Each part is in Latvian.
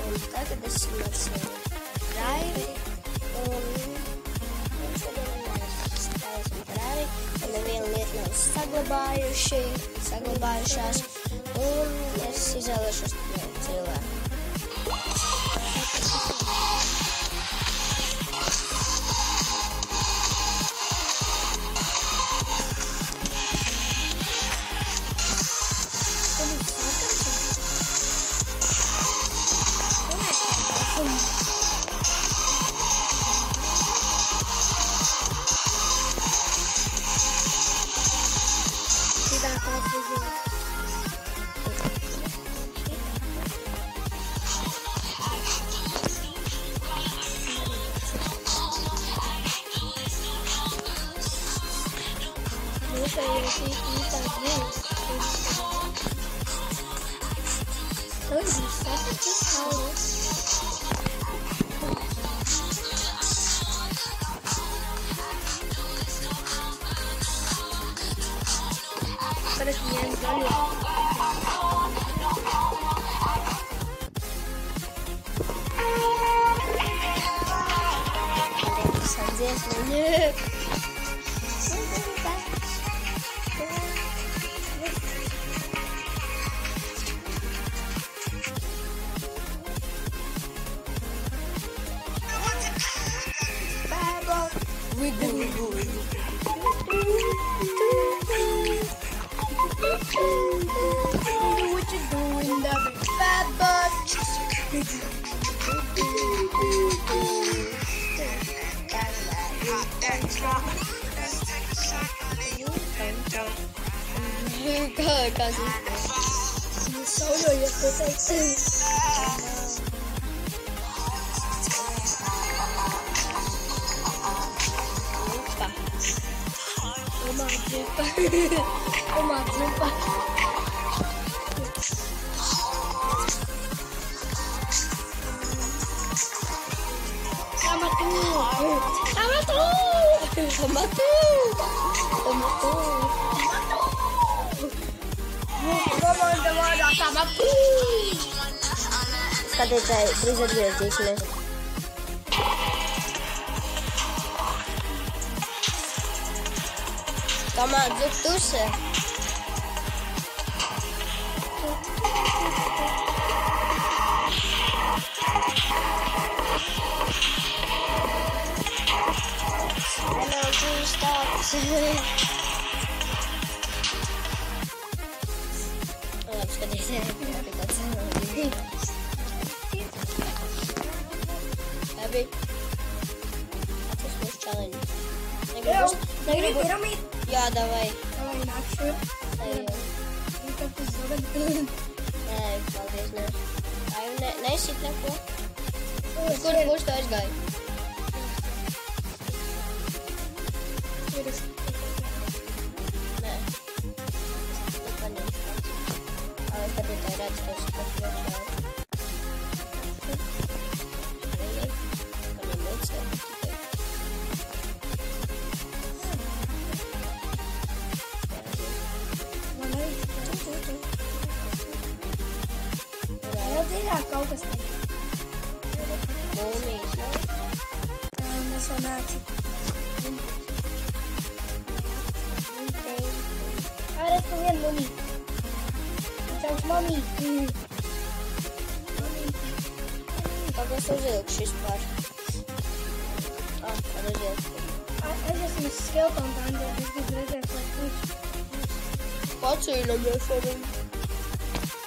Un tagad esmu ar savu Raivi. Un nevienu lietu nav saglabājušās. Un es izvēlēšos cilvēku. Skatītāji, drīz atgriezīsimies. Tomēr dzuk tusē. Labi. Atceros mūsu challenge. Negribu piramīdu? Jā, davai. Davai, nāk šur. Nē, paldies, nē. Nesit neko? Kurš to aizgāja? Nē. Paņemšu. Skatītāji redz, ka es pat priekšā. Kaut kas tagad. Mūmijas, ne? Mēs vēl nāci. Redz, tu vienu mūmiju. Viņš mamīti. Kāpēc uzilgs šis pār? Kad uzilgs. Es esmu skeletonu tandu, es gribu redzēt, lai kurš. Pacīļamies ar viņu.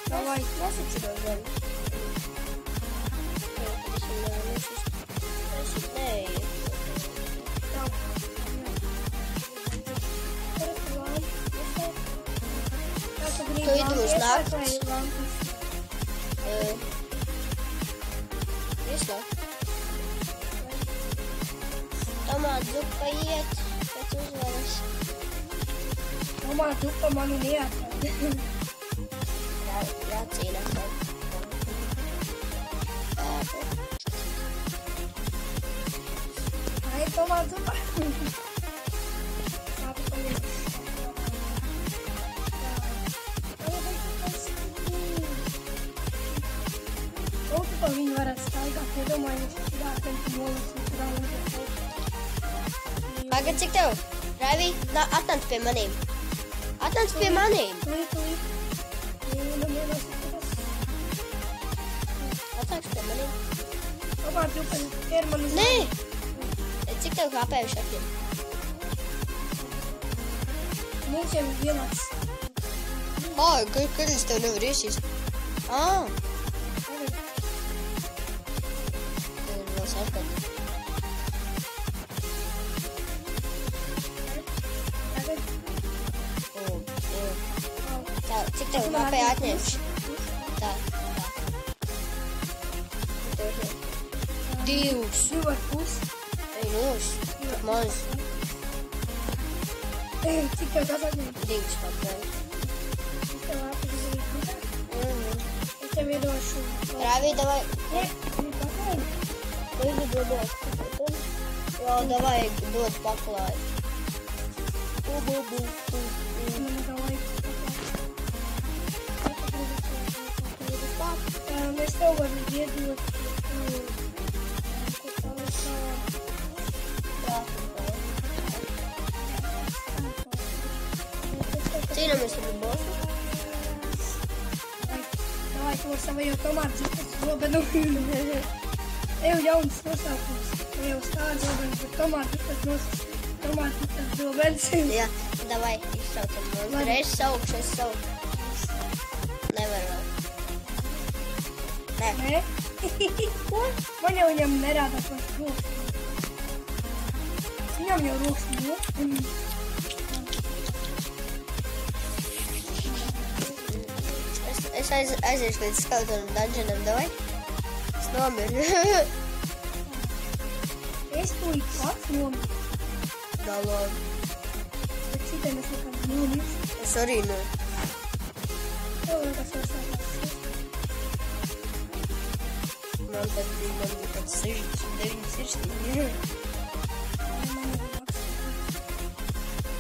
Davai. Nesacīros gan. Tu būs naktis. Vislāk. Tomātu zupa iet pēc uzvaras. Tomātu zupa mani neatrada. Jācīnās. Ai, tomātu zupa. ko viņi varētu staigāt. Iedomājies, ka ir ārpēc molas un tur ālūdēt. Pagad, cik tev? Raivi, atnāc pie manīm. Atnāc pie manīm. Tūlīt. Atnāc pie manīm. Labāk, tu ķer mani. Nē! Cik tev kāpējuši ar tiem? Mums jau ir vienāds. Kad es tev nevaru iesīst? Tagad. Tev ir vēl sarkani. Tagad. Tā, cik tev kāpēja atņemši? Tā. Divs. 2,5. Ei, nūs. Tik maz. Cik tev tas atņem? Divs kāpēja. Es tev atņemšu. Es tev iedošu. Raivi, davai. Nē, pakaļ. Tu dodot. Jā, davai dod paklāju. Man nav laiks. Es tev varu iedot. Cīnāmies ar bosu. Davai to savajā tomātu zupas zobenu. Eju jauns nosaukums. Ne jau stāda zobens, bet tomātu zupas zobens. Jā, davai izsaucam monstru. Es saukšu. Nevar vēl. Nē. Nē? Ko? Man jau viņam nerādās vairs rokas. Viņam jau rokas no. Es aiziešu līdz skeletonam dungeonam, davai. Es nomiru. Es tūlīt pats nomiru. Davai. Bet citiem es nekad nomirs. Es arī ne. Tev liekas jau sākās. Man tad bija 69 sirsnīgi. Man jau maks.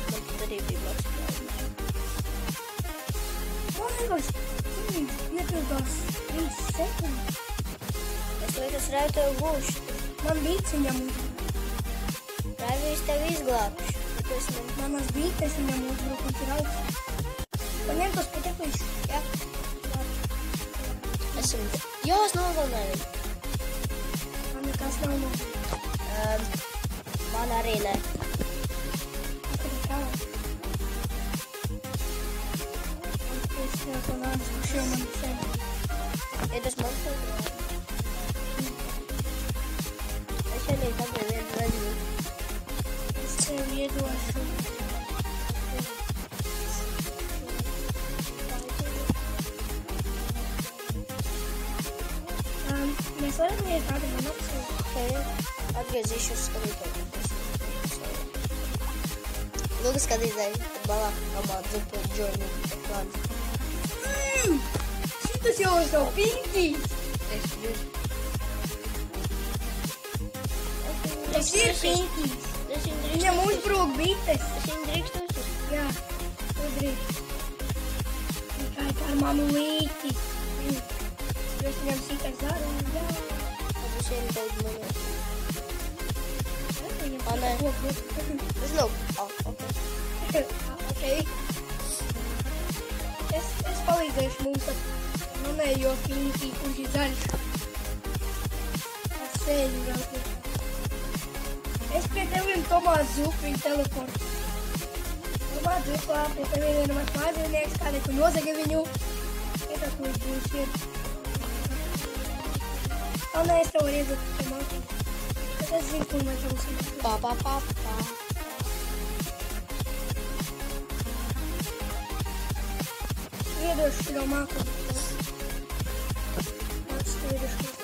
Man tad arī bija maks. Man liekas, viņi piepildās 3 sekundes. Es liekas, Raivi tev būšu. Man bīts viņam uzbruk. Raivi, es tev izglābšu. Manas bītes viņam uzbruk, viņš ir augsts. Man ņem tos pateklīs. Jā. Esam... Jā, es nogalināju. Man nekas nav nogalināts. Man arī ne. Tad ir kā. Es jau to nāc, kurš jau man sevi. Ja tas man tev? Es arī dabēju vienu vedību. Es tev iedošu. Mēs varam iet kādu man apsūdu. Atgriezīšos skatītāju. Lūk, skatītāji, balā, tomātu zupu, džorni, eklāns. Šitas jau ir savu pinkīs. Tas ir pinkīs. Viņam uzbrūk bites. Es viņu drīkstu uzsist. Jā, tu drīkst. Tikai kā ar manu līti. Jūs viņam sīkais zaru. Jā. Tad es vienu tev manot. Viņam nē. sīkais Es nav. Ok. Ok. Es palīdzēšu mums ar manējo pinkī, kurš ir zaļš. Ar sēļu jau tiek. Es pie teviem tomātu zupiņu teleportu. Tomātu zupā, pie teviem vienamās mājdzīvnieks, kādēļ tu nozagi viņu. Ietā, ko viņš būs ir. Nē, es tev varu iedot pie mākļiem. Tad es zinu, kur mēs būsim. Pa. Iedošu šo mākļiem. Nāc, tu iedošu šo.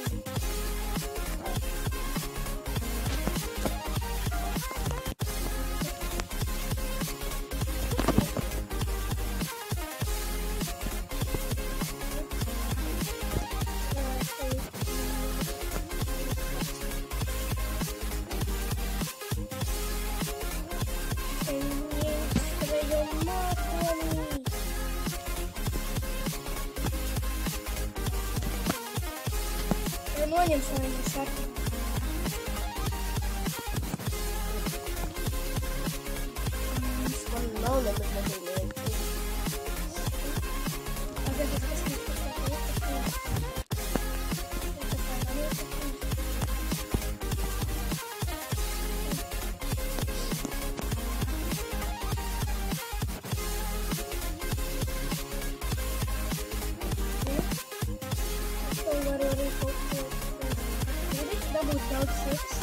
noņemšu, lai viņš sarki. Man nav nemaz nezīmēt. Tagad es paskatīšu, kas tā dabūt daudz seks.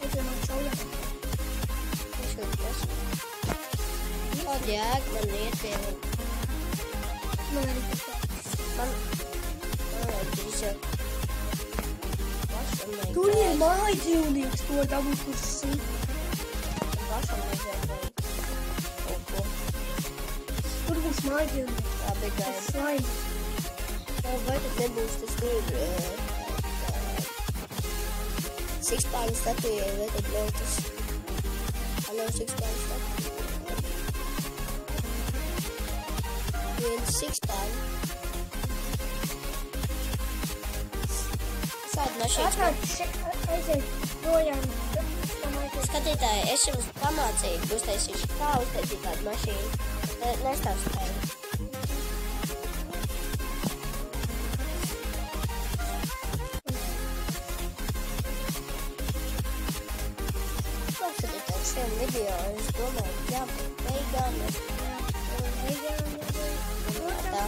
Es jau man saulē. Kāda jēga man iet pie man? Man arī tas tā. Man vajag drīzāk. Pašam vajag Tur ir gāzi. māja dzīvnieks, to dabūt, kurš sīt. Pašam vajag kaut ko. Tur būs māja dzīvnieks. Tā bija Tas gaida. slaims. Vai tad nebūs tas tur sikspāņu statujai, vai tad nav tas? Nav sikspāņu statuja. Viens sikspāņu. Kāda mašīna? Atnāk, aiziet projām. Skatītāji, es jums pamācīju, uztaisīšu, kā uztaisīt tādu mašīnu. Nestāv spēju. Skatītāji, šiem video es domāju, jābūt beigām. Tā.